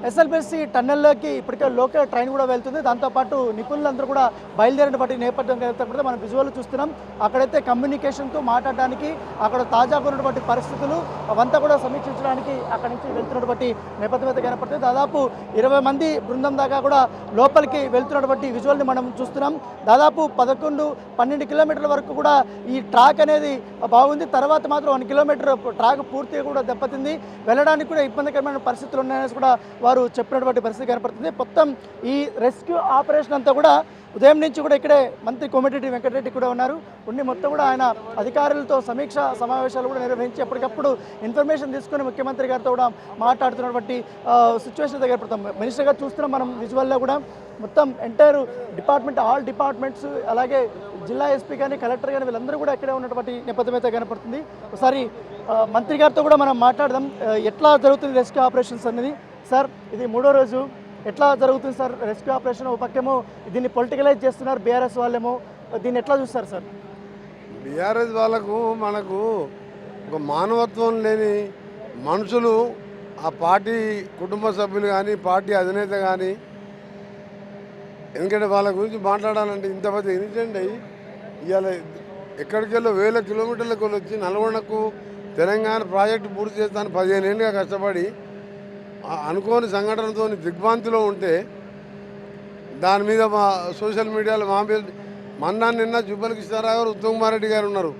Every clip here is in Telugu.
ఎస్ఎల్బిసి టన్నెల్లోకి ఇప్పటికే లోకల్ ట్రైన్ కూడా వెళ్తుంది. దాంతోపాటు నిపుణులందరూ కూడా బయలుదేరిన బట్టి నేపథ్యం కూడా మనం విజువల్ చూస్తున్నాం. అక్కడైతే కమ్యూనికేషన్తో మాట్లాడడానికి, అక్కడ తాజాగా ఉన్నటువంటి పరిస్థితులు అవంతా కూడా సమీక్షించడానికి అక్కడి నుంచి వెళ్తున్నటువంటి నేపథ్యం అయితే కనపడుతుంది. దాదాపు 20 మంది బృందం దాకా కూడా లోపలికి వెళ్తున్నటువంటి విజువల్ని మనం చూస్తున్నాం. దాదాపు 11-12 కిలోమీటర్ల వరకు కూడా ఈ ట్రాక్ అనేది బాగుంది. తర్వాత మాత్రం 1 కిలోమీటర్ ట్రాక్ పూర్తిగా కూడా దెబ్బతింది. వెళ్ళడానికి కూడా ఇబ్బందికరమైన పరిస్థితులు ఉన్నాయని కూడా వారు చెప్పినటువంటి పరిస్థితి కనపడుతుంది. మొత్తం ఈ రెస్క్యూ ఆపరేషన్ అంతా కూడా ఉదయం నుంచి కూడా ఇక్కడే మంత్రి కోమటిరెడ్డి వెంకటరెడ్డి కూడా ఉన్నారు. మొత్తం కూడా ఆయన అధికారులతో సమీక్ష సమావేశాలు కూడా నిర్వహించి ఎప్పటికప్పుడు ఇన్ఫర్మేషన్ తీసుకుని ముఖ్యమంత్రి గారితో కూడా మాట్లాడుతున్నటువంటి సిచ్యువేషన్ దగ్గర పడతాం. మినిస్టర్ గారు చూస్తున్నాం మనం విజువల్లో కూడా మొత్తం ఎంటైర్ డిపార్ట్మెంట్, ఆల్ డిపార్ట్మెంట్స్, అలాగే జిల్లా ఎస్పీ కానీ కలెక్టర్ కానీ వీళ్ళందరూ కూడా ఇక్కడే ఉన్నటువంటి నేపథ్యం అయితే కనపడుతుంది. ఒకసారి మంత్రి గారితో కూడా మనం మాట్లాడదాం. ఎట్లా జరుగుతుంది రెస్క్యూ ఆపరేషన్స్ అనేది? సార్, ఇది 3వ రోజు, ఎట్లా జరుగుతుంది సార్ రెస్క్యూ ఆపరేషన్? ఒక పక్కేమో దీన్ని పొలిటికలైజ్ చేస్తున్నారు బీఆర్ఎస్ వాళ్ళేమో, దీన్ని ఎట్లా చూస్తారు సార్? బీఆర్ఎస్ వాళ్ళకు మనకు ఒక మానవత్వం లేని మనుషులు, ఆ పార్టీ కుటుంబ సభ్యులు కానీ పార్టీ అధినేత కానీ, ఎందుకంటే వాళ్ళ గురించి మాట్లాడాలంటే ఇంత పెద్ద ఇన్సిడెంట్ అయ్యి ఇవాళ ఎక్కడికెళ్ళో 1000 కిలోమీటర్లకు వచ్చి నల్గొండకు తెలంగాణ ప్రాజెక్టు పూర్తి చేస్తాను 15 ఏళ్ళుగా కష్టపడి అనుకోని సంఘటనతో దిగ్భ్రాంతిలో ఉంటే దాని మీద మా సోషల్ మీడియాలో నిన్న జుబ్బల్ కృష్ణారావు గారు, ఉత్తమ్ కుమార్ రెడ్డి గారు ఉన్నారు.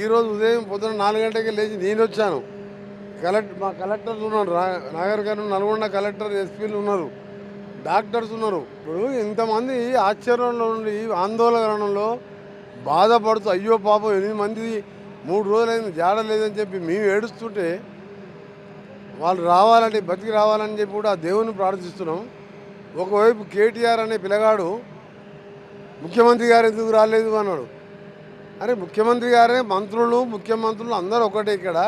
ఈరోజు ఉదయం పొద్దున 4 గంటలకి లేచి నేను వచ్చాను. మా కలెక్టర్లు ఉన్నారు, నాగర్ గారు, నల్గొండ కలెక్టర్, ఎస్పీలు ఉన్నారు, డాక్టర్స్ ఉన్నారు. ఇప్పుడు ఇంతమంది ఆశ్చర్యంలో ఉండి ఆందోళనలో బాధపడుతూ అయ్యో పాపం 8 మంది 3 రోజులైంది జాడ లేదని చెప్పి మేము ఏడుస్తుంటే వాళ్ళు రావాలంటే బతికి రావాలని చెప్పి కూడా ఆ దేవుని ప్రార్థిస్తున్నాం. ఒకవైపు కేటీఆర్ అనే పిల్లగాడు ముఖ్యమంత్రి గారు ఎందుకు రాలేదు అన్నాడు. అరే ముఖ్యమంత్రి గారే, ముఖ్యమంత్రులు అందరూ ఒకటే. ఇక్కడ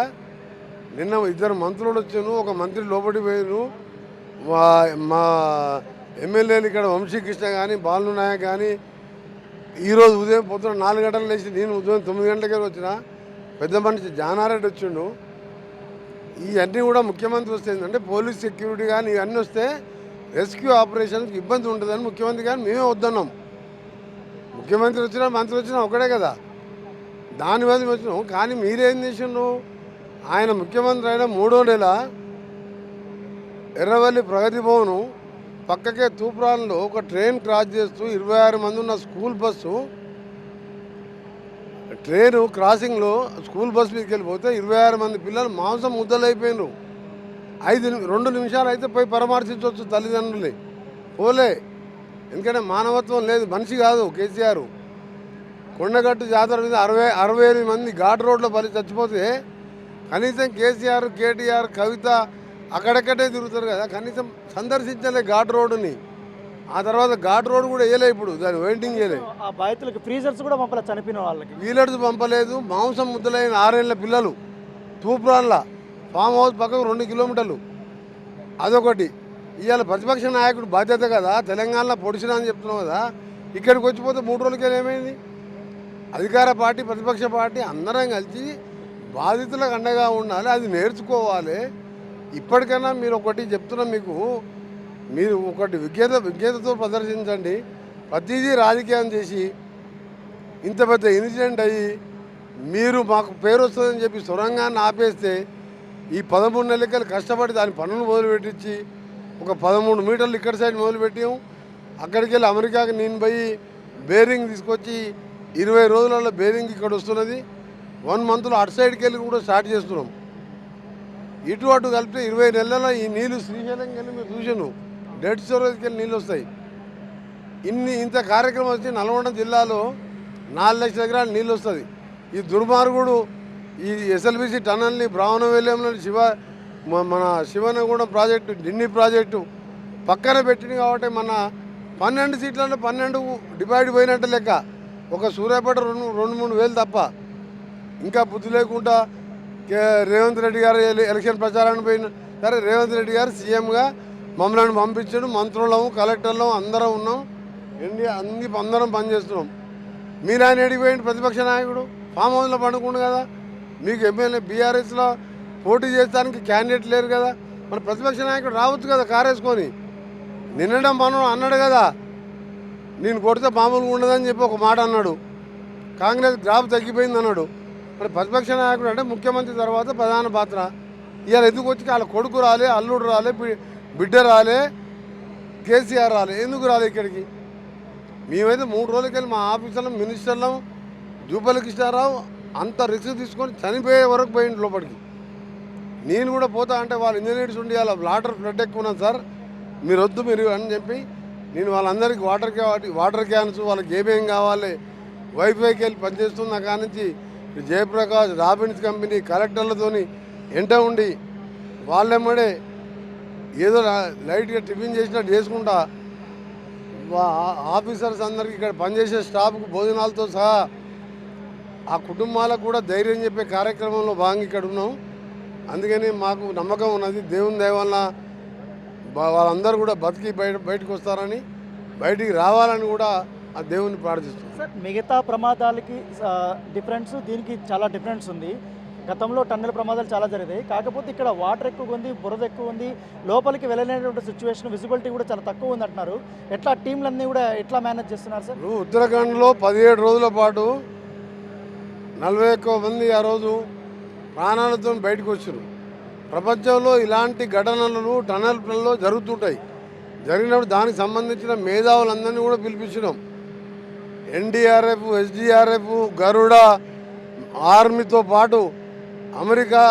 నిన్న 2 మంత్రులు వచ్చాను, ఒక మంత్రి లోపలికి పోయారు. మా ఎమ్మెల్యేలు ఇక్కడ వంశీకృష్ణ కానీ బాలు నాయక్ కానీ ఈరోజు ఉదయం పొద్దున 4 గంటలు లేచి నేను ఉదయం 9 గంటలకే వచ్చిన. పెద్ద మనిషి జానారెడ్డి వచ్చిండు. ఇవన్నీ కూడా ముఖ్యమంత్రి వస్తే అంటే పోలీస్ సెక్యూరిటీ కానీ ఇవన్నీ వస్తే రెస్క్యూ ఆపరేషన్కి ఇబ్బంది ఉంటుందని ముఖ్యమంత్రి గారిని మేమే వద్దన్నాం. ముఖ్యమంత్రి వచ్చినా మంత్రి వచ్చినా ఒకటే కదా, దాని మీద వచ్చినాం. కానీ మీరేం చేసిండ్రు? ఆయన ముఖ్యమంత్రి అయిన 3వ నెల ఎర్రవల్లి ప్రగతి భవన్ పక్కకే తూప్రాన్లో ఒక ట్రైన్ క్రాస్ చేస్తూ 26 మంది ఉన్న స్కూల్ బస్సు ట్రైన్ క్రాసింగ్లో స్కూల్ బస్సు మీదకి వెళ్ళిపోతే 26 మంది పిల్లలు మాంసం ముద్దలైపోయినారు. 2 నిమిషాలు అయితే పోయి పరామర్శించవచ్చు తల్లిదండ్రుల్ని, పోలే. ఎందుకంటే మానవత్వం లేదు, మనిషి కాదు కేసీఆర్. కొండగట్టు జాతర మీద 68 మంది ఘాట్ రోడ్లో బలి చచ్చిపోతే కనీసం కేసీఆర్, కేటీఆర్, కవిత అక్కడక్కడే తిరుగుతారు కదా, కనీసం సందర్శించలే ఘాట్ రోడ్డుని. ఆ తర్వాత ఘాట్ రోడ్ కూడా వేయలే, ఇప్పుడు దాన్ని వెయిటింగ్ చేయలే. ఆ బాధితులకు ఫ్రీజర్స్ కూడా పంపలేదు, చనిపోయిన వాళ్ళకి వీలర్స్ పంపలేదు. మాంసం ముద్దలైన 6 ఏళ్ల పిల్లలు తూప్రాన్ల ఫామ్ హౌస్ పక్కకు 2 కిలోమీటర్లు. అదొకటి. ఇవాళ ప్రతిపక్ష నాయకుడు బాధ్యత కదా, తెలంగాణలో పొడిచినా అని చెప్తున్నాం కదా, ఇక్కడికి వచ్చిపోతే 3 రోజులకి ఏమైంది? అధికార పార్టీ, ప్రతిపక్ష పార్టీ అందరం కలిసి బాధితులకు అండగా ఉండాలి, అది నేర్చుకోవాలి. ఇప్పటికైనా మీరు ఒకటి చెప్తున్నాం మీకు, మీరు ఒకటి విజ్ఞతతో ప్రదర్శించండి. ప్రతిదీ రాజకీయం చేసి ఇంత పెద్ద ఇన్సిడెంట్ అయ్యి మీరు మాకు పేరు వస్తుందని చెప్పి సొరంగాన్ని ఆపేస్తే ఈ 13 నెలలు కష్టపడి దాని పనులు మొదలుపెట్టించి ఒక 13 మీటర్లు ఇక్కడ సైడ్ మొదలుపెట్టాము. అక్కడికి వెళ్ళి అమెరికాకి నేను పోయి బేరింగ్ తీసుకొచ్చి 20 రోజులలో బేరింగ్ ఇక్కడ వస్తున్నది. 1 మంత్లో అటు సైడ్కి వెళ్ళి కూడా స్టార్ట్ చేస్తున్నాం. ఇటు అటు కలిపితే 20 నెలల్లో ఈ నీళ్ళు శ్రీశైలంకి వెళ్ళి మీరు చూసాను, డెడ్ స్టోరేజ్కి వెళ్ళి నీళ్ళు వస్తాయి. ఇంత కార్యక్రమం వచ్చి నల్గొండ జిల్లాలో 4 లక్షల ఎకరాలు నీళ్ళు వస్తుంది. ఈ దుర్మార్గుడు ఈ ఎస్ఎల్బిసి టనల్ని బ్రాహ్మణవేల్యంలో మన శివనగూడెం ప్రాజెక్టు, ఢిల్లీ ప్రాజెక్టు పక్కన పెట్టింది కాబట్టి మన 12 సీట్లలో 12 డివైడ్ పోయినట్టు లెక్క. ఒక సూర్యాపేట 2-3 వేలు తప్ప. ఇంకా బుద్ధి లేకుండా రేవంత్ రెడ్డి గారు ఎలక్షన్ ప్రచారానికి పోయిన సరే, రేవంత్ రెడ్డి గారు సీఎంగా మమ్మల్ని పంపించాడు. మంత్రులము, కలెక్టర్లు అందరం ఉన్నాం, అందరం పనిచేస్తున్నాం. మీరు ఆయన ఎడిగిపోయింది ప్రతిపక్ష నాయకుడు ఫామ్ హౌస్లో పండుకుండు కదా. మీకు ఎమ్మెల్యే బీఆర్ఎస్లో పోటీ చేయడానికి క్యాండిడేట్ లేరు కదా, మన ప్రతిపక్ష నాయకుడు రావచ్చు కదా కారు వేసుకొని. నిన్నడం మనం అన్నాడు కదా, నేను కొడితే మామూలుగా ఉండదని చెప్పి ఒక మాట అన్నాడు. కాంగ్రెస్ గ్రాఫ్ తగ్గిపోయింది అన్నాడు. మరి ప్రతిపక్ష నాయకుడు అంటే ముఖ్యమంత్రి తర్వాత ప్రధాన పాత్ర. ఇవాళ ఎందుకు వచ్చి వాళ్ళ కొడుకు రాలే, అల్లుడు రాలే, బిడ్డ రాలే, కేసీఆర్ రాలే, ఎందుకు రాలే ఇక్కడికి? మేమైతే 3 రోజులకి వెళ్ళి మా ఆఫీసర్లం, మినిస్టర్లం, జూపల్లి కృష్ణారావు అంత రిస్క్ తీసుకొని చనిపోయే వరకు పోయింది లోపలికి. నేను కూడా పోతా అంటే వాళ్ళు ఇంజనీర్స్ ఉండి వాళ్ళ వాటర్ ఫ్లడ్ ఎక్కువ ఉన్నది సార్, మీరు వద్దు మీరు అని చెప్పి నేను వాళ్ళందరికీ వాటర్ క్యాన్స్, వాళ్ళకి ఏమేం కావాలి, వైఫైకి వెళ్ళి పనిచేస్తున్న కాడి నుంచి జయప్రకాష్, రాబిన్స్ కంపెనీ కలెక్టర్లతోని ఎంట ఉండి వాళ్ళెమ్మడే ఏదో లైట్గా టిఫిన్ చేసినట్టు చేసుకుంటా ఆఫీసర్స్ అందరికీ ఇక్కడ పనిచేసే స్టాఫ్కు భోజనాలతో సహా ఆ కుటుంబాలకు కూడా ధైర్యం చెప్పే కార్యక్రమంలో భాగంగా ఇక్కడ ఉన్నాం. అందుకని మాకు నమ్మకం ఉన్నది, దేవుని దయ వలన వాళ్ళందరూ కూడా బతికి బయటకు వస్తారని, బయటికి రావాలని కూడా ఆ దేవుని ప్రార్థిస్తున్నాం. సార్, మిగతా ప్రమాదాలకి డిఫరెన్స్ దీనికి చాలా డిఫరెన్స్ ఉంది. గతంలో టన్నెల్ ప్రమాదాలు చాలా జరిగాయి, కాకపోతే ఇక్కడ వాటర్ ఎక్కువ ఉంది, బురద ఎక్కువ ఉంది, లోపలికి వెళ్ళలేనటువంటి సిచ్యువేషన్, విజిబిలిటీ కూడా చాలా తక్కువ ఉంది అంటున్నారు. ఎట్లా టీంలన్నీ కూడా ఎట్లా మేనేజ్ చేస్తున్నారు సార్? ఉత్తరాఖండ్లో 17 రోజుల పాటు 41 మంది ఆ రోజు ప్రాణాలతో బయటకు వచ్చారు. ప్రపంచంలో ఇలాంటి ఘటనలు టన్నెల్లో జరుగుతుంటాయి. జరిగినప్పుడు దానికి సంబంధించిన మేధావులందరినీ కూడా పిలిపించినాం. ఎన్డీఆర్ఎఫ్, ఎస్డీఆర్ఎఫ్, గరుడ, ఆర్మీతో పాటు అమెరికా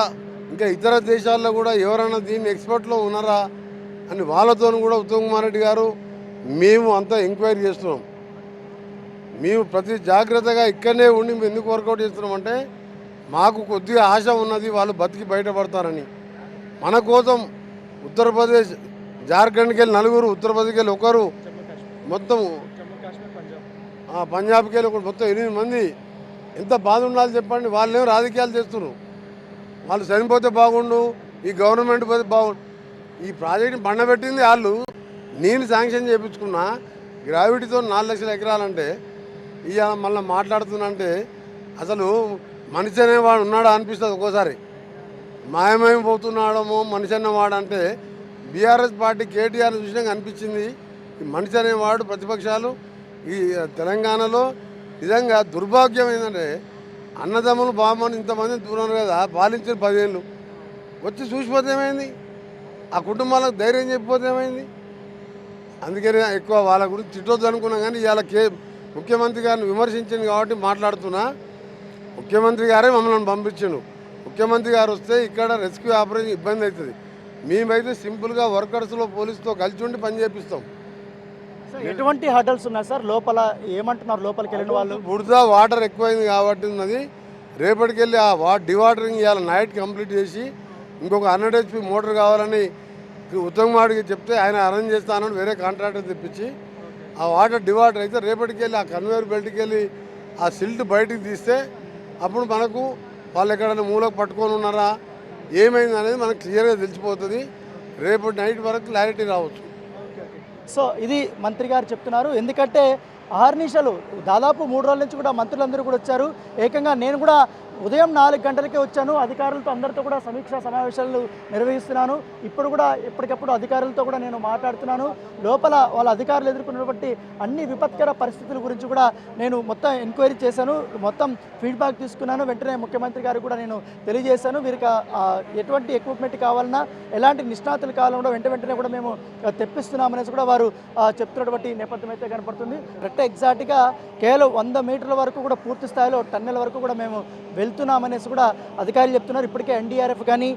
ఇంకా ఇతర దేశాల్లో కూడా ఎవరైనా దీన్ని ఎక్స్పర్ట్లో ఉన్నారా అని వాళ్ళతో కూడా ఉత్తమ్ కుమార్ రెడ్డి గారు మేము అంతా ఎంక్వైరీ చేస్తున్నాం. మేము ప్రతి జాగ్రత్తగా ఇక్కడనే ఉండి మేము ఎందుకు వర్కౌట్ చేస్తున్నామంటే మాకు కొద్దిగా ఆశ ఉన్నది వాళ్ళు బతికి బయటపడతారని. మన కోసం ఉత్తరప్రదేశ్, జార్ఖండ్కి వెళ్ళి 4, ఉత్తరప్రదేశ్కి వెళ్ళి 1, మొత్తం పంజాబ్కి వెళ్ళి మొత్తం 8 మంది. ఎంత బాధ ఉండాలి చెప్పండి. వాళ్ళేమో రాజకీయాలు చేస్తున్నారు, వాళ్ళు చనిపోతే బాగుండు, ఈ గవర్నమెంట్ పోతే బాగుండు. ఈ ప్రాజెక్ట్ని బండబెట్టింది వాళ్ళు. నేను శాంక్షన్ చేయించుకున్నా గ్రావిటీతో 4 లక్షల ఎకరాలంటే ఇక మళ్ళీ మాట్లాడుతున్నంటే అసలు మనిషి అనేవాడు ఉన్నాడా అనిపిస్తుంది ఒక్కోసారి. మాయమైపోతున్నాడమో మనిషి అన్నవాడు అంటే బీఆర్ఎస్ పార్టీ కేటీఆర్ చూసినాక అనిపించింది ఈ మనిషి అనేవాడు. ప్రతిపక్షాలు ఈ తెలంగాణలో నిజంగా దుర్భాగ్యం ఏంటంటే అన్నదమ్ములు బామ్మని ఇంతమంది దూరం కదా పాలించిన 10 ఏళ్ళు వచ్చి చూసిపోతే ఏమైంది, ఆ కుటుంబాలకు ధైర్యం చెప్పిపోతే ఏమైంది. అందుకని ఎక్కువ వాళ్ళ గురించి తిట్టొద్దు అనుకున్నాం. కానీ ఇవాళ ముఖ్యమంత్రి గారిని విమర్శించింది కాబట్టి మాట్లాడుతున్నా. ముఖ్యమంత్రి గారే మమ్మల్ని పంపించాను. ముఖ్యమంత్రి గారు వస్తే ఇక్కడ రెస్క్యూ ఆపరేషన్ ఇబ్బంది అవుతుంది. మేమైతే సింపుల్గా వర్కర్స్లో పోలీసుతో కలిసి ఉండి పని చేపిస్తాం. ఎటువంటి హడల్స్ ఉన్నాయి సార్ లోపల? ఏమంటున్నారు లోపలికి వెళ్ళిన వాళ్ళు? బురద వాటర్ ఎక్కువైంది కాబట్టి ఉన్నది. రేపటికి వెళ్ళి ఆ డివాటరింగ్ ఇవాళ నైట్ కంప్లీట్ చేసి ఇంకొక 100 HP మోటార్ కావాలని ఉత్తమ్ కుమార్కి చెప్తే ఆయన అరేంజ్ చేస్తానని వేరే కాంట్రాక్టర్ తెప్పించి ఆ వాటర్ డివాటర్ అయితే రేపటికి వెళ్ళి ఆ కన్వేయర్ బెల్ట్కి వెళ్ళి ఆ సిల్ట్ బయటికి తీస్తే అప్పుడు మనకు వాళ్ళు ఎక్కడైనా మూలకు పట్టుకొని ఉన్నారా ఏమైంది అనేది మనకు క్లియర్గా తెలిసిపోతుంది. రేపటి నైట్ వరకు క్లారిటీ రావచ్చు. సో ఇది మంత్రి గారు చెప్తున్నారు. ఎందుకంటే ఆర్నిషలు దాదాపు 3 రోజుల నుంచి కూడా మంత్రులందరూ కూడా వచ్చారు. ఏకంగా నేను కూడా ఉదయం 4 గంటలకే వచ్చాను. అధికారులతో అందరితో కూడా సమీక్షా సమావేశాలు నిర్వహిస్తున్నాను. ఇప్పుడు కూడా ఎప్పటికప్పుడు అధికారులతో కూడా నేను మాట్లాడుతున్నాను. లోపల వాళ్ళ అధికారులు ఎదుర్కొన్నటువంటి అన్ని విపత్కర పరిస్థితుల గురించి కూడా నేను మొత్తం ఎంక్వైరీ చేశాను, మొత్తం ఫీడ్బ్యాక్ తీసుకున్నాను. వెంటనే ముఖ్యమంత్రి గారు కూడా నేను తెలియజేశాను. వీరికి ఎటువంటి ఎక్విప్మెంట్ కావాలన్నా, ఎలాంటి నిష్ణాతులు కావాలన్నా కూడా వెంటనే కూడా మేము తెప్పిస్తున్నామనేసి కూడా వారు చెప్తున్నటువంటి నేపథ్యం అయితే కనపడుతుంది. ఎగ్జాక్ట్గా కేవలం 100 మీటర్ల వరకు కూడా పూర్తి స్థాయిలో టన్నెల్ వరకు కూడా మేము వెళ్తున్నామనేసి కూడా అధికారులు చెప్తున్నారు. ఇప్పటికే ఎన్డీఆర్ఎఫ్ కానీ,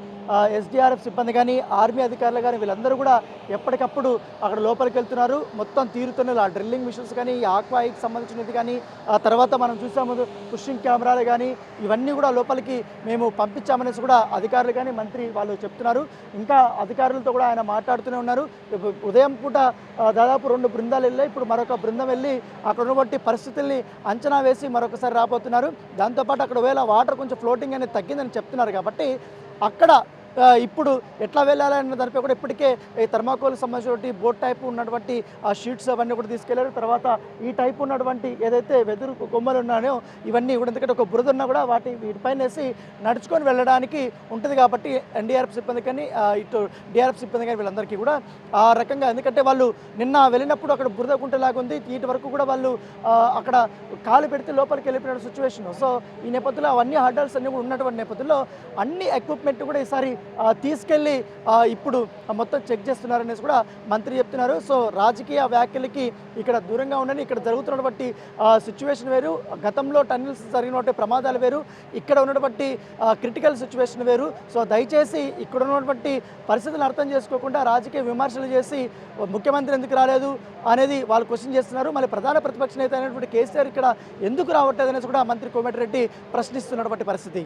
ఎస్డీఆర్ఎఫ్ సిబ్బంది కానీ, ఆర్మీ అధికారులు కానీ వీళ్ళందరూ కూడా ఎప్పటికప్పుడు అక్కడ లోపలికి వెళ్తున్నారు. మొత్తం తీరుతున్న ఆ డ్రిల్లింగ్ మిషన్స్ కానీ, ఈ ఆక్వాయికి సంబంధించినది కానీ, ఆ తర్వాత మనం చూసాము పుషింగ్ కెమెరాలు కానీ, ఇవన్నీ కూడా లోపలికి మేము పంపించామనేసి కూడా అధికారులు కానీ మంత్రి వాళ్ళు చెప్తున్నారు. ఇంకా అధికారులతో కూడా ఆయన మాట్లాడుతూనే ఉన్నారు. ఉదయం పూట దాదాపు 2 బృందాలు వెళ్ళాయి. ఇప్పుడు మరొక బృందం వెళ్ళి అక్కడ ఉన్నటువంటి పరిస్థితుల్ని అంచనా వేసి మరొకసారి రాబోతున్నారు. దాంతోపాటు అక్కడ వేళ వాటర్ కొంచెం ఫ్లోటింగ్ అనేది తగ్గిందని చెప్తున్నారు. కాబట్టి అక్కడ ఇప్పుడు ఎట్లా వెళ్ళాలన్న దానిపై కూడా ఇప్పటికే ఈ థర్మాకోల్ సంబంధించినటువంటి బోట్ టైప్ ఉన్నటువంటి ఆ షీట్స్ అవన్నీ కూడా తీసుకెళ్లారు. తర్వాత ఈ టైప్ ఉన్నటువంటి ఏదైతే వెదురు కొమ్మలు ఉన్నాయో ఇవన్నీ కూడా, ఎందుకంటే ఒక బురద ఉన్నా కూడా వీటిపైన వేసి నడుచుకొని వెళ్ళడానికి ఉంటుంది కాబట్టి ఎన్డీఆర్ఎఫ్ సిబ్బంది కానీ ఇటు డిఆర్ఎఫ్ సిబ్బంది కానీ వీళ్ళందరికీ కూడా ఆ రకంగా, ఎందుకంటే వాళ్ళు నిన్న వెళ్ళినప్పుడు అక్కడ బురద గుంటలాగా ఉంది, వీటి వరకు కూడా వాళ్ళు అక్కడ కాలు పెడితే లోపలికి వెళ్ళిపోయిన సిచ్యువేషన్. సో ఈ నేపథ్యంలో అవన్నీ హర్డల్స్ అన్నీ కూడా ఉన్నటువంటి నేపథ్యంలో అన్ని ఎక్విప్మెంట్ కూడా ఈసారి తీసుకెళ్ళి ఇప్పుడు మొత్తం చెక్ చేస్తున్నారనేసి కూడా మంత్రి చెప్తున్నారు. సో రాజకీయ వ్యాఖ్యలకి ఇక్కడ దూరంగా ఉండని, ఇక్కడ జరుగుతున్నటువంటి సిచ్యువేషన్ వేరు, గతంలో టన్నెల్స్ జరిగినటువంటి ప్రమాదాలు వేరు, ఇక్కడ ఉన్నటువంటి క్రిటికల్ సిచ్యువేషన్ వేరు. సో దయచేసి ఇక్కడ ఉన్నటువంటి పరిస్థితులను అర్థం చేసుకోకుండా రాజకీయ విమర్శలు చేసి ముఖ్యమంత్రి ఎందుకు రాలేదు అనేది వాళ్ళు క్వశ్చన్ చేస్తున్నారు. మళ్ళీ ప్రధాన ప్రతిపక్ష నేత అయినటువంటి కేసీఆర్ ఇక్కడ ఎందుకు రావట్లేదు అనేసి కూడా మంత్రి కోమటిరెడ్డి ప్రశ్నిస్తున్నటువంటి పరిస్థితి.